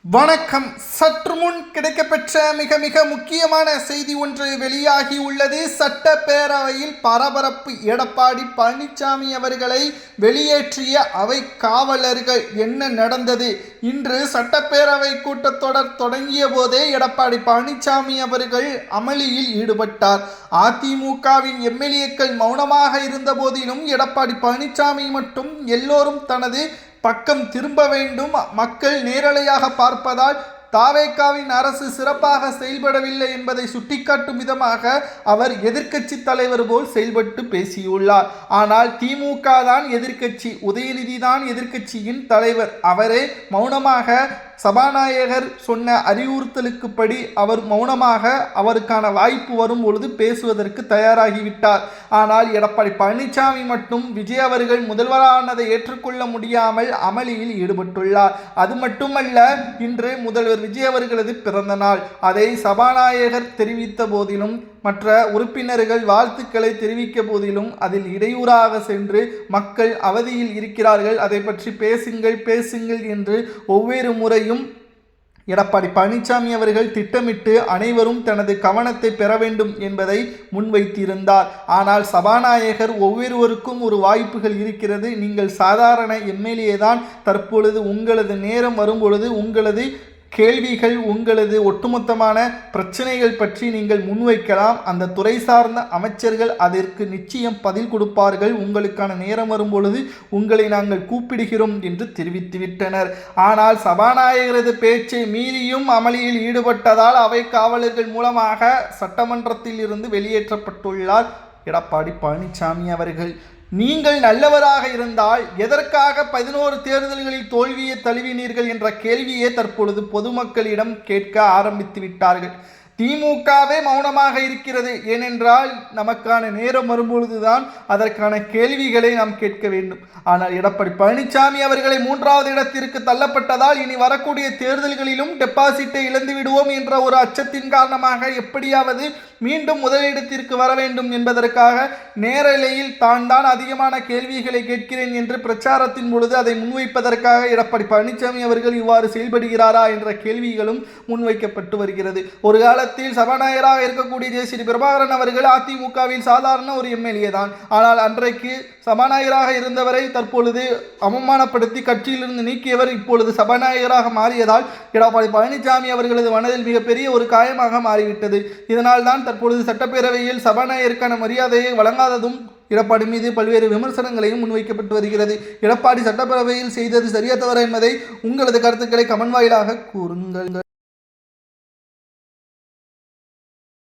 வணக்கம். சற்று முன் கிடைக்கப்பெற்ற மிக மிக முக்கியமான செய்தி ஒன்று வெளியாகி உள்ளது. சட்டப்பேரவையில் பரபரப்பு. எடப்பாடி பழனிசாமி அவர்களை வெளியேற்றிய அவை காவலர்கள். என்ன நடந்தது? இன்று சட்டப்பேரவை கூட்டத்தொடர் தொடங்கிய போதே எடப்பாடி பழனிசாமி அவர்கள் அமளியில் ஈடுபட்டார். அதிமுகவின் எம்எல்ஏக்கள் மௌனமாக இருந்த போதிலும் எடப்பாடி பழனிசாமி மட்டும் எல்லோரும் தனது பக்கம் திரும்ப வேண்டும், மக்கள் நேரலையாக பார்ப்பதால் தாவேகாவின் அரசு சிறப்பாக செயல்படவில்லை என்பதை சுட்டிக்காட்டும் விதமாக அவர் எதிர்க்கட்சி தலைவர் போல் செயல்பட்டு பேசியுள்ளார். ஆனால் திமுக தான் எதிர்க்கட்சி, உதயநிதி தான் எதிர்க்கட்சியின் தலைவர். அவரே மௌனமாக சபாநாயகர் சொன்ன அறிவுறுத்தலுக்குப்படி அவர் மௌனமாக அவருக்கான வாய்ப்பு வரும் பொழுது பேசுவதற்கு தயாராகிவிட்டார். ஆனால் எடப்பாடி பழனிசாமி மட்டும் விஜய் அவர்கள் முதல்வரானதை ஏற்றுக்கொள்ள முடியாமல் அமளியில் ஈடுபட்டுள்ளார். அது மட்டுமல்ல, இன்று முதல்வர் விஜய் அவர்களது பிறந்த நாள். அதை சபாநாயகர் தெரிவித்த போதிலும் மற்ற உறுப்பினர்கள் வாழ்த்துக்களை தெரிவிக்க போதிலும் அதில் இடையூறாக சென்று மக்கள் அவதியில் இருக்கிறார்கள், அதை பற்றி பேசுங்கள் என்று ஒவ்வொரு முறையும் எடப்பாடி பழனிசாமி அவர்கள் திட்டமிட்டு அனைவரும் தனது கவனத்தை பெற வேண்டும் என்பதை முன்வைத்திருந்தார். ஆனால் சபாநாயகர் ஒவ்வொருவருக்கும் ஒரு வாய்ப்புகள் இருக்கிறது, நீங்கள் சாதாரண எம்எல்ஏ தான், தற்பொழுது உங்களது நேரம் வரும்பொழுது உங்களது கேள்விகள், உங்களது ஒட்டுமொத்தமான பிரச்சனைகள் பற்றி நீங்கள் முன்வைக்கலாம். அந்த துறை சார்ந்த அமைச்சர்கள் அதற்கு நிச்சயம் பதில் கொடுப்பார்கள். உங்களுக்கான நேரம் வரும்பொழுது உங்களை நாங்கள் கூப்பிடுகிறோம் என்று தெரிவித்துவிட்டனர். ஆனால் சபாநாயகரது பேச்சை மீறியும் அமளியில் ஈடுபட்டதால் அவை காவலர்கள் மூலமாக சட்டமன்றத்தில் இருந்து வெளியேற்றப்பட்டுள்ளார் எடப்பாடி பழனிசாமி அவர்கள். நீங்கள் நல்லவராக இருந்தால் எதற்காக 11 தேர்தல்களில் தோல்வியை தழுவினீர்கள் என்ற கேள்வியை தற்பொழுது பொதுமக்களிடம் கேட்க ஆரம்பித்து விட்டார்கள். திமுகவே மௌனமாக இருக்கிறது. ஏனென்றால் நமக்கான நேரம் வரும்பொழுதுதான் அதற்கான கேள்விகளை நாம் கேட்க வேண்டும். ஆனால் எடப்பாடி பழனிசாமி அவர்களை 3வது இடத்திற்கு தள்ளப்பட்டதால் இனி வரக்கூடிய தேர்தல்களிலும் டெபாசிட்டை இழந்து விடுவோம் என்ற ஒரு அச்சத்தின் காரணமாக எப்படியாவது மீண்டும் முதலிடத்திற்கு வர வேண்டும் என்பதற்காக நேரலையில் தான் அதிகமான கேள்விகளை கேட்கிறேன் என்று பிரச்சாரத்தின் பொழுது அதை முன்வைப்பதற்காக எடப்பாடி பழனிசாமி அவர்கள் இவ்வாறு செயல்படுகிறாரா என்ற கேள்விகளும் முன்வைக்கப்பட்டு வருகிறது. ஒரு காலத்தில் சபாநாயகராக இருக்கக்கூடிய ஜெயஸ்ரீ பிரபாகரன் அவர்கள் அதிமுகவில் சாதாரண ஒரு எம்எல்ஏ தான். ஆனால் அன்றைக்கு சபாநாயகராக இருந்தவரை தற்பொழுது அவமானப்படுத்தி கட்சியிலிருந்து நீக்கியவர் இப்பொழுது சபாநாயகராக மாறியதால் எடப்பாடி பழனிசாமி அவர்களது மனதில் மிகப்பெரிய ஒரு காயமாக மாறிவிட்டது. இதனால் தான் தற்பொழுது சட்டப்பேரவையில் சபாநாயகருக்கான மரியாதையை வழங்காததும் எடப்பாடி மீது பல்வேறு விமர்சனங்களையும் முன்வைக்கப்பட்டு வருகிறது. எடப்பாடி சட்டப்பேரவையில் செய்தது சரியா தவறா என்பதை உங்களது கருத்துக்களை கமெண்ட் வாயிலாக கூறுங்கள்.